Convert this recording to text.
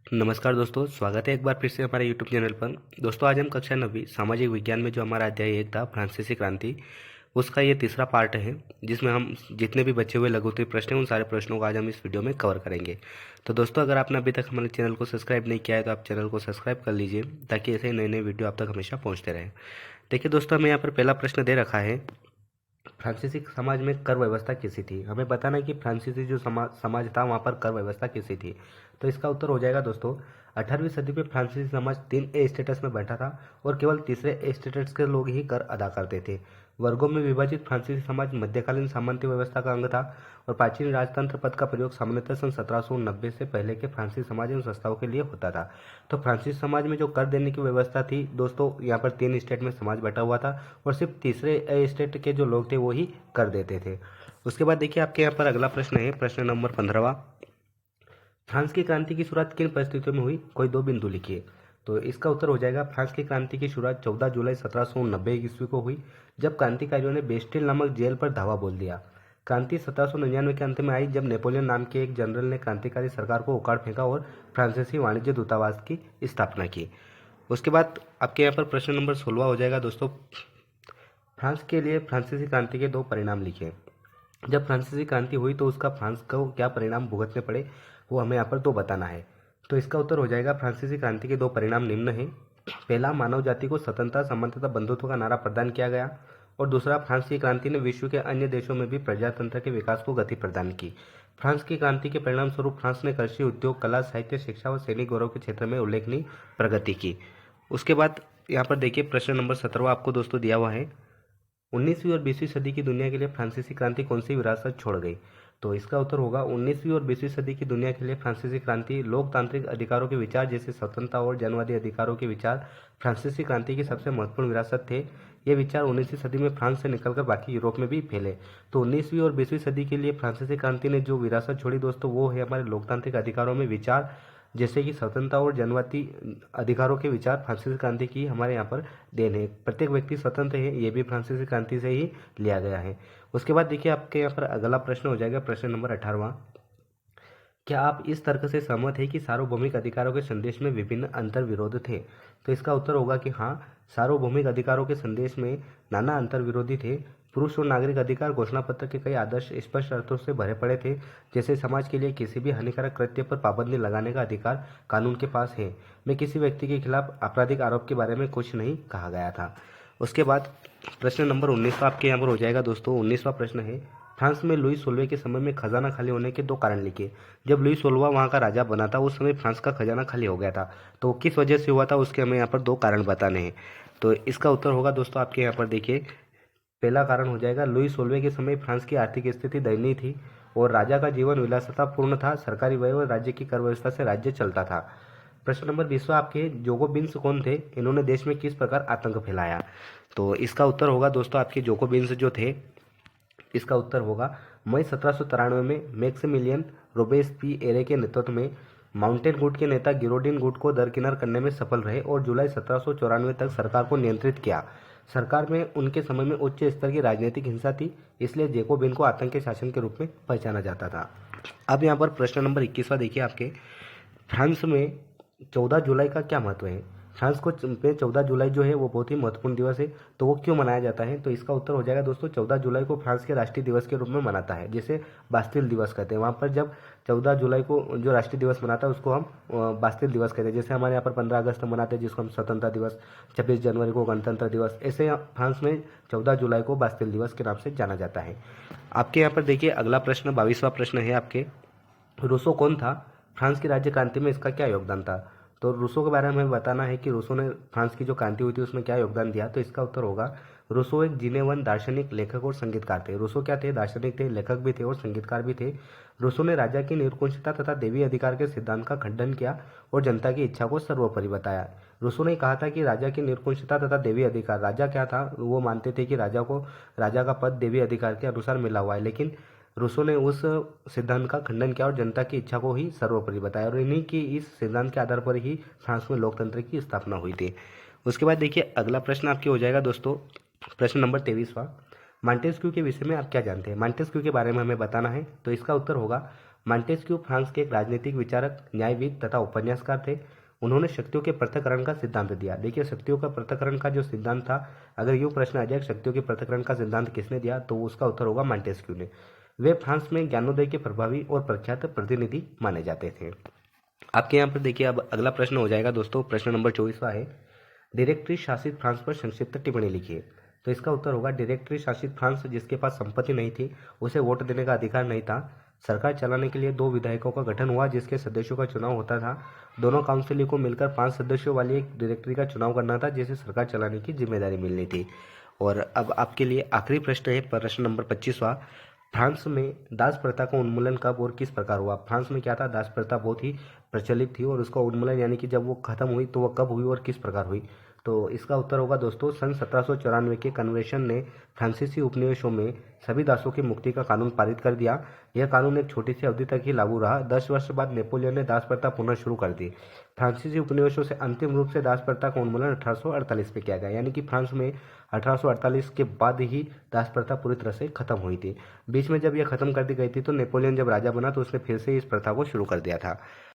नमस्कार दोस्तों, स्वागत है एक बार फिर से हमारे यूट्यूब चैनल पर। दोस्तों, आज हम कक्षा 9वीं सामाजिक विज्ञान में जो हमारा अध्याय 1 था फ्रांसीसी क्रांति, उसका ये तीसरा पार्ट है, जिसमें हम जितने भी बचे हुए लघु उत्तरीय प्रश्न हैं उन सारे प्रश्नों को आज हम इस वीडियो में कवर करेंगे। तो दोस्तों, अगर आपने अभी तक हमारे चैनल को सब्सक्राइब नहीं किया है तो आप चैनल को सब्सक्राइब कर लीजिए, ताकि ऐसे ही नए नए वीडियो आप तक हमेशा पहुँचते रहें। देखिए दोस्तों, हमें यहाँ पर पहला प्रश्न दे रखा है, फ्रांसीसी समाज में कर व्यवस्था कैसी थी। हमें बताना है कि फ्रांसीसी जो समाज था वहाँ पर कर व्यवस्था कैसी थी। तो इसका उत्तर हो जाएगा दोस्तों, 18वीं सदी में फ्रांसीसी समाज 3 स्टेटस में बैठा था और केवल तीसरे स्टेटस के लोग ही कर अदा करते थे। वर्गों में विभाजित फ्रांसीसी समाज मध्यकालीन सामंती व्यवस्था का अंग था और प्राचीन राजतंत्र पद का प्रयोग सामान्यतः सन 1790 से पहले के फ्रांसीसी समाज एवं संस्थाओं के लिए होता था। तो फ्रांसीसी समाज में जो कर देने की व्यवस्था थी दोस्तों, यहाँ पर 3 स्टेट में समाज बटा हुआ था और सिर्फ तीसरे स्टेट के जो लोग थे वो ही कर देते थे। उसके बाद देखिए आपके यहाँ पर अगला प्रश्न है, प्रश्न नंबर 15वां, फ्रांस की क्रांति की शुरुआत किन परिस्थितियों में हुई, कोई 2 बिंदु लिखिए। तो इसका उत्तर हो जाएगा, फ्रांस की क्रांति की शुरुआत 14 जुलाई 1790 ईस्वी को हुई, जब क्रांतिकारियों ने बेस्टिल नामक जेल पर धावा बोल दिया। क्रांति 1799 के अंत में आई, जब नेपोलियन नाम के एक जनरल ने क्रांतिकारी सरकार को उखाड़ फेंका और फ्रांसीसी वाणिज्य दूतावास की स्थापना की। उसके बाद आपके यहाँ पर प्रश्न नंबर 16 हो जाएगा दोस्तों, फ्रांस के लिए फ्रांसीसी क्रांति के 2 परिणाम लिखे। जब फ्रांसीसी क्रांति हुई तो उसका फ्रांस को क्या परिणाम भुगतने पड़े, वो हमें यहाँ पर 2 बताना है। तो इसका उत्तर हो जाएगा, फ्रांसीसी क्रांति के 2 परिणाम निम्न हैं। पहला, मानव जाति को स्वतंत्रता, समानता, बंधुत्व का नारा प्रदान किया गया और दूसरा, फ्रांस की क्रांति ने विश्व के अन्य देशों में भी प्रजातंत्र के विकास को गति प्रदान की। फ्रांस की क्रांति के परिणाम स्वरूप फ्रांस ने कृषि, उद्योग, कला, साहित्य, शिक्षा और सैनिक गौरव के क्षेत्र में उल्लेखनीय प्रगति की। उसके बाद यहाँ पर देखिए प्रश्न नंबर 17 आपको दोस्तों दिया हुआ है, 19वीं और 20वीं सदी की दुनिया के लिए फ्रांसीसी क्रांति कौन सी विरासत छोड़ गई। तो इसका उत्तर होगा, 19वीं और 20वीं सदी की दुनिया के लिए फ्रांसीसी क्रांति लोकतांत्रिक अधिकारों के विचार जैसे स्वतंत्रता और जनवादी अधिकारों के विचार फ्रांसीसी क्रांति की सबसे महत्वपूर्ण विरासत थे। ये विचार 19वीं सदी में फ्रांस से निकलकर बाकी यूरोप में भी फैले। तो 19वीं और 20वीं सदी के लिए फ्रांसीसी क्रांति ने जो विरासत छोड़ी दोस्तों, वो है हमारे लोकतांत्रिक अधिकारों में विचार जैसे कि स्वतंत्रता और जनवादी अधिकारों के विचार फ्रांसीसी क्रांति की हमारे यहाँ पर देन है। प्रत्येक व्यक्ति स्वतंत्र है, ये भी फ्रांसीसी क्रांति से ही लिया गया है। उसके बाद देखिए आपके यहाँ पर अगला प्रश्न हो जाएगा, प्रश्न नंबर 18वां, क्या आप इस तर्क से सहमत हैं कि सार्वभौमिक अधिकारों के संदेश में विभिन्न अंतर विरोध थे। तो इसका उत्तर होगा कि हाँ, सार्वभौमिक अधिकारों के संदेश में नाना अंतर विरोधी थे। पुरुष और नागरिक अधिकार घोषणा पत्र के कई आदर्श स्पष्ट अर्थों से भरे पड़े थे, जैसे समाज के लिए किसी भी हानिकारक कृत्य पर पाबंदी लगाने का अधिकार कानून के पास है, में किसी व्यक्ति के खिलाफ आपराधिक आरोप के बारे में कुछ नहीं कहा गया था। उसके बाद प्रश्न नंबर 19 आपके यहाँ पर हो जाएगा दोस्तों, 19वां प्रश्न है, फ्रांस में लुई 16वें के समय में खजाना खाली होने के 2 कारण लिखे। जब लुई 16वां वहाँ का राजा बना था उस समय फ्रांस का खजाना खाली हो गया था, तो किस वजह से हुआ था उसके हमें यहाँ पर 2 कारण बताने हैं। तो इसका उत्तर होगा दोस्तों आपके यहाँ पर देखिए, पहला कारण हो जाएगा, लुई 16वें के समय फ्रांस की आर्थिक स्थिति दयनीय थी और राजा का जीवन विलासितापूर्ण था। सरकारी व्यय और राज्य की कर व्यवस्था से राज्य चलता था। प्रश्न नंबर 20वां आपके, जोकोबिन्स कौन थे, इन्होंने देश में किस प्रकार आतंक फैलाया। तो इसका उत्तर होगा दोस्तों आपके जोकोबिन्स जो थे, इसका उत्तर होगा, मई 1793 में मैक्सिमिलियन रोबेस्पिएरे के नेतृत्व में माउंटेन गुट के नेता गिरोडिन गुट को दरकिनार करने में सफल रहे और जुलाई 1794 तक सरकार को नियंत्रित किया। सरकार में उनके समय में उच्च स्तर की राजनीतिक हिंसा थी, इसलिए जेकोबिन को आतंक के शासन के रूप में पहचाना जाता था। अब यहाँ पर प्रश्न नंबर 21वां देखिए आपके, फ्रांस में 14 जुलाई का क्या महत्व है। फ्रांस को पे 14 जुलाई जो है वो बहुत ही महत्वपूर्ण दिवस है, तो वो क्यों मनाया जाता है। तो इसका उत्तर हो जाएगा दोस्तों, 14 जुलाई को फ्रांस के राष्ट्रीय दिवस के रूप में मनाता है, जिसे बास्तिल दिवस कहते हैं। वहाँ पर जब 14 जुलाई को जो राष्ट्रीय दिवस मनाता है उसको हम बास्तिल दिवस कहते हैं। जैसे हमारे यहाँ पर 15 अगस्त मनाते हैं जिसको हम स्वतंत्रता दिवस, 26 जनवरी को गणतंत्र दिवस, ऐसे फ्रांस में 14 जुलाई को बास्तिल दिवस के नाम से जाना जाता है। आपके यहाँ पर देखिए अगला प्रश्न 22वां प्रश्न है आपके, रूसो कौन था, फ्रांस की राज्य क्रांति में इसका क्या योगदान था। तो रूसो के बारे में हमें बताना है कि रूसो ने फ्रांस की जो क्रांति हुई थी उसमें क्या योगदान दिया। तो इसका उत्तर होगा, रूसो एक जिनेवन दार्शनिक, लेखक और संगीतकार थे। रूसो क्या थे, दार्शनिक थे, लेखक भी थे और संगीतकार भी थे। रूसो ने राजा की निरंकुशता तथा देवी अधिकार के सिद्धांत का खंडन किया और जनता की इच्छा को सर्वोपरि बताया। रूसो ने कहा था कि राजा की निरंकुशता तथा देवी अधिकार, राजा क्या था, वो मानते थे कि राजा का पद देवी अधिकार के अनुसार मिला हुआ है, लेकिन रूसो ने उस सिद्धांत का खंडन किया और जनता की इच्छा को ही सर्वोपरि बताया और इन्हीं की इस सिद्धांत के आधार पर ही फ्रांस में लोकतंत्र की स्थापना हुई थी। उसके बाद देखिए अगला प्रश्न आपके हो जाएगा दोस्तों, प्रश्न नंबर 23वां, मॉन्टेस्क्यू के विषय में आप क्या जानते हैं। मॉन्टेस्क्यू के बारे में हमें बताना है। तो इसका उत्तर होगा, मॉन्टेस्क्यू फ्रांस के एक राजनीतिक विचारक, न्यायविद तथा उपन्यासकार थे। उन्होंने शक्तियों के पृथक्करण का सिद्धांत दिया। देखिए, शक्तियों का पृथक्करण का जो सिद्धांत था, अगर यूँ प्रश्न आ जाए शक्तियों के पृथक्करण का सिद्धांत किसने दिया, तो उसका उत्तर होगा मॉन्टेस्क्यू ने। वे फ्रांस में ज्ञानोदय के प्रभावी और प्रख्यात प्रतिनिधि माने जाते थे। आपके यहाँ पर देखिए, अब अगला प्रश्न हो जाएगा दोस्तों, प्रश्न नंबर 24वां है, डायरेक्टरी शासित फ्रांस पर संक्षिप्त टिप्पणी लिखिए। तो इसका उत्तर होगा डायरेक्टरी शासित फ्रांस जिसके पास संपत्ति नहीं थी, उसे वोट देने का अधिकार नहीं था। सरकार चलाने के लिए 2 विधायकों का गठन हुआ जिसके सदस्यों का चुनाव होता था। दोनों काउंसिलों को मिलकर 5 सदस्यों वाली एक डायरेक्टरी का चुनाव करना था जिसे सरकार चलाने की जिम्मेदारी मिलनी थी। और अब आपके लिए आखिरी प्रश्न है, प्रश्न नंबर 25वां, फ्रांस में दास प्रथा का उन्मूलन कब और किस प्रकार हुआ। फ्रांस में क्या था, दास प्रथा बहुत ही प्रचलित थी और उसका उन्मूलन यानी कि जब वो खत्म हुई तो वह कब हुई और किस प्रकार हुई। तो इसका उत्तर होगा दोस्तों, सन 1794 के कन्वेंशन ने फ्रांसीसी उपनिवेशों में सभी दासों की मुक्ति का कानून पारित कर दिया। यह कानून एक छोटी सी अवधि तक ही लागू रहा। 10 वर्ष बाद नेपोलियन ने दास प्रथा पुनः शुरू कर दी। फ्रांसीसी उपनिवेशों से अंतिम रूप से दास प्रथा का उन्मूलन 1848 में किया गया, यानी कि फ्रांस में 1848 के बाद ही दास प्रथा पूरी तरह से खत्म हुई थी। बीच में जब यह खत्म कर दी गई थी तो नेपोलियन जब राजा बना तो उसने फिर से इस प्रथा को शुरू कर दिया था।